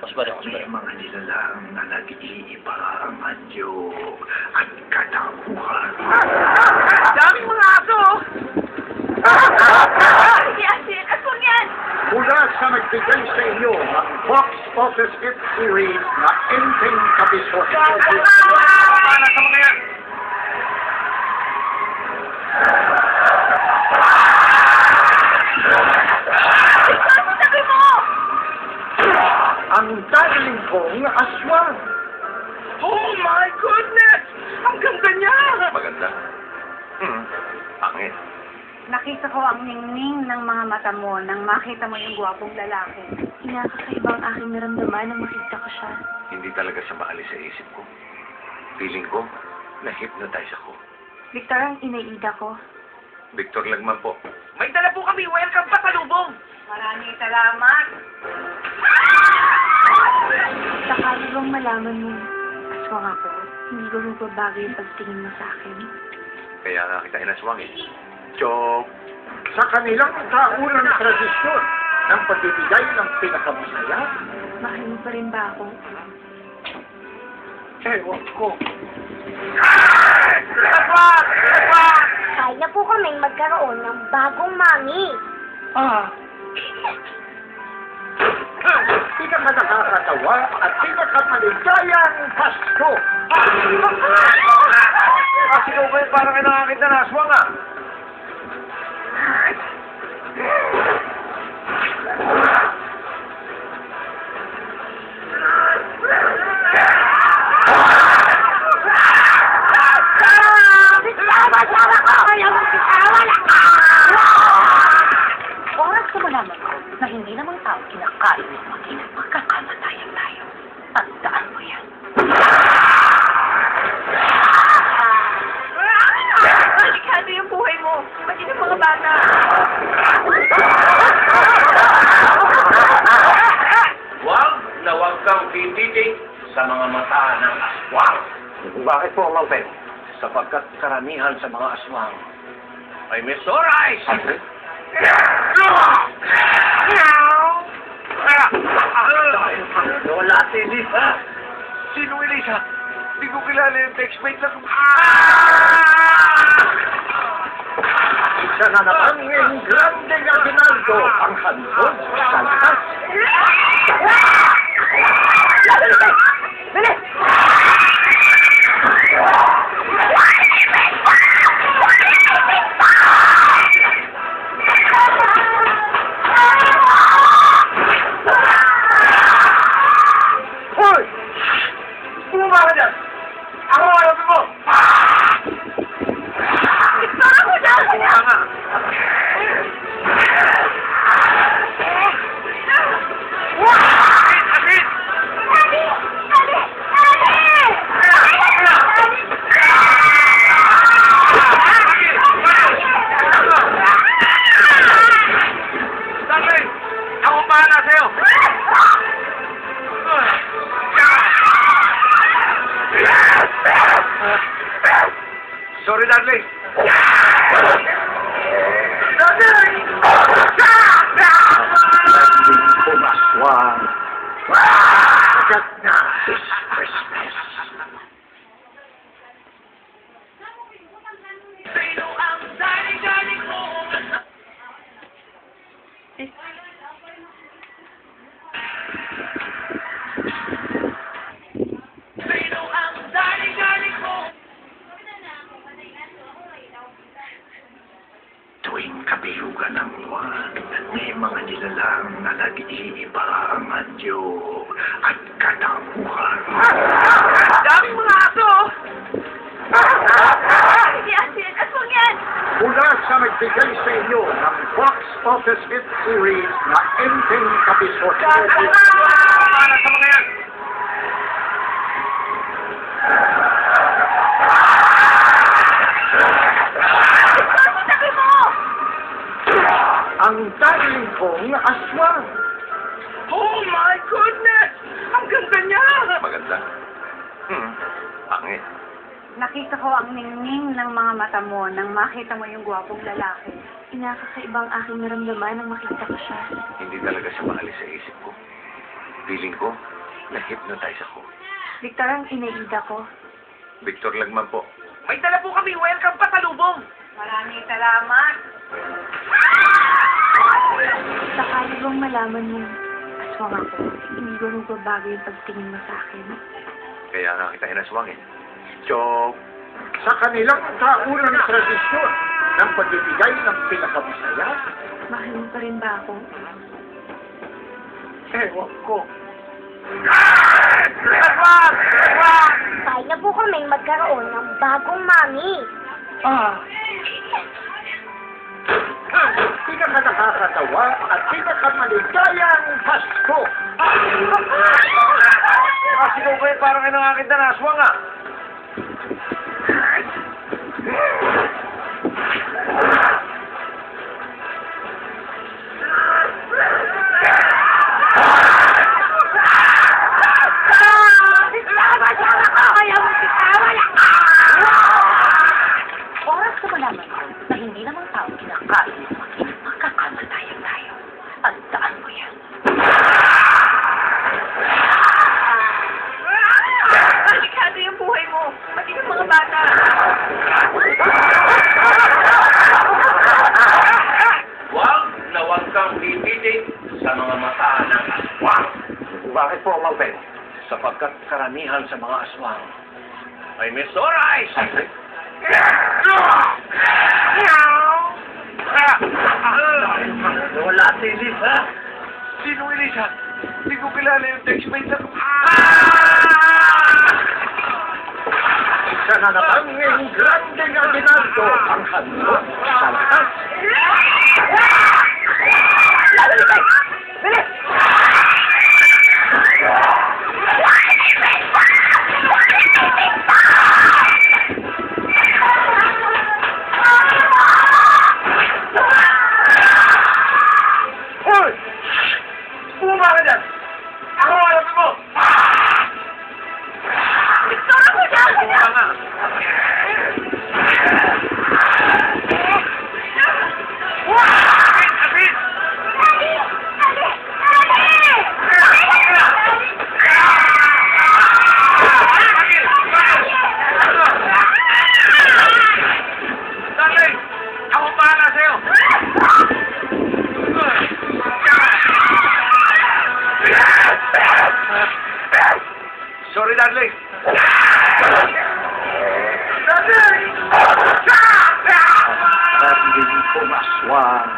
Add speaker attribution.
Speaker 1: May mga nilalang na nag-iiba ang anyo at katauhan.
Speaker 2: Daming mga aso! Sige, Asin! Aswang yan!
Speaker 1: Mula sa nagbigay sa inyo ng box office hit series na Enteng Kabisot.
Speaker 2: Para sa mga yan! Sabi mo!
Speaker 1: Ang darling kong aswang.
Speaker 2: Oh my goodness! Ang ganda niya!
Speaker 3: Maganda. Pangit.
Speaker 4: Nakita ko ang ningning ng mga mata mo nang makita mo yung gwapong lalaki. Inakakaibang aking naramdaman nang makita ko siya.
Speaker 3: Hindi talaga siya maalis sa isip ko. Feeling ko, na-hypnotize ako.
Speaker 4: Victor, ang inaida ko.
Speaker 3: Victor Lagman po.
Speaker 2: May dala po kami! Welcome pa sa lubong!
Speaker 4: Maraming salamat! Sakali bang malaman mo, aswang ako, hindi ko magbabago yung pagtingin mo sa akin.
Speaker 3: Kaya nga kita inaswang eh. Chok!
Speaker 1: Sa kanilang taunang tradisyon ng pagbibigay ng pinakamasaya,
Speaker 4: Mahal mo pa rin ba ako?
Speaker 1: ewan ko.
Speaker 2: Aswang! Aswang!
Speaker 5: Kaya po kaming magkaroon ng bagong mami.
Speaker 1: Pinaka-nakakatawa at pinaka-maligayang Pasko.
Speaker 3: Ikaw ba yung parang nakakita na aswang ah?
Speaker 4: Oras ko malaman ko na hindi namang tao kinakain ng makina. Magkakamatayan tayo. Tandaan mo yan.
Speaker 2: Delikado yung buhay mo! Pati ng mga bata!
Speaker 3: Huwag na huwag kang tititig sa mga mata ng aswang. Bakit po, Mang Pen? Sapagkat karamihan sa mga aswang ay may sore eyes. Wala si Elisa. Sino Elisa? Hindi ko kilala yung textmate lang.
Speaker 1: Isa na naman ng grande Aguinaldo ang handog sa lakas.
Speaker 3: Hoy! Bumaba ka dyan! Ako ang alamin mo!
Speaker 2: Ako dyan!
Speaker 3: Bumaba nga! Asin! Darling! Ako bahala sa'yo! Sorry, darling. Darling!
Speaker 1: Kung aswang. Agad na this Christmas.
Speaker 2: Sino ang daling-daling mo? Sino ang daling-daling mo?
Speaker 1: Tuwing kabiyugan ng buwan, may mga nilalang na nag-iiba ang anyo at katauhan.
Speaker 2: Daming mga aso! Sige, Asin! Aswang yan!
Speaker 1: Mula sa nagbigay sa inyo ng box office hit series na Enteng Kabisot.
Speaker 2: Para sa mga yan! Sabi mo!
Speaker 1: Ang darling kong aswang.
Speaker 2: Oh my goodness! Ang ganda niya!
Speaker 3: Maganda. Pangit.
Speaker 4: Nakita ko ang ningning ng mga mata mo nang makita mo yung gwapong lalaki. Inakakaibang aking naramdaman nang makita ko siya.
Speaker 3: Hindi talaga siya maalis sa isip ko. Feeling ko, Na-hypnotize ako.
Speaker 4: Victor, ang inaida ko.
Speaker 3: Victor Lagman po.
Speaker 2: May dala po kami welcome pasalubong.
Speaker 4: Maraming salamat. Sakali bang malaman mo, aswang ako, hindi ko nagbabago yung pagtingin mo sa akin.
Speaker 3: Kaya nga kita inaswangin. So,
Speaker 1: Sa kanilang kaunang tradisyon ng pagbibigay ng pinakamasaya,
Speaker 4: Mahal mo pa rin ba ako?
Speaker 1: ewan ko.
Speaker 5: Kaya na po kaming magkaroon ng bagong mami.
Speaker 1: Pinaka-nakakatawa at pinaka-maligayang Pasko.
Speaker 3: Kasi ko kayo parang kayo ng akin na naswang ah.
Speaker 6: Oras ko malaman ko na hindi namang tao kinakain ng mga magkakamatayan tayo. Tandaan mo yan.
Speaker 4: Delikado yung buhay mo, pati yung mga bata.
Speaker 3: Huwag na huwag kang tititig sa mga mata ng aswang. Bakit po, Mang Ben? Sapagkat karamihan sa mga aswang ay may sore eyes.
Speaker 1: Wala si Elisa.
Speaker 3: Sino Elisa? Hindi ko kilala yung textmate ako.
Speaker 1: Isa na naman ngayong grande nga ginaldo ang handog sa lahat.
Speaker 3: Hoy! Bumaba ka dyan! Ako ang alam mo! Bumaba nga! Kapit! Darling! Ako bahala sa'yo! Sorry, darling. Darling!
Speaker 1: At hindi ko maswang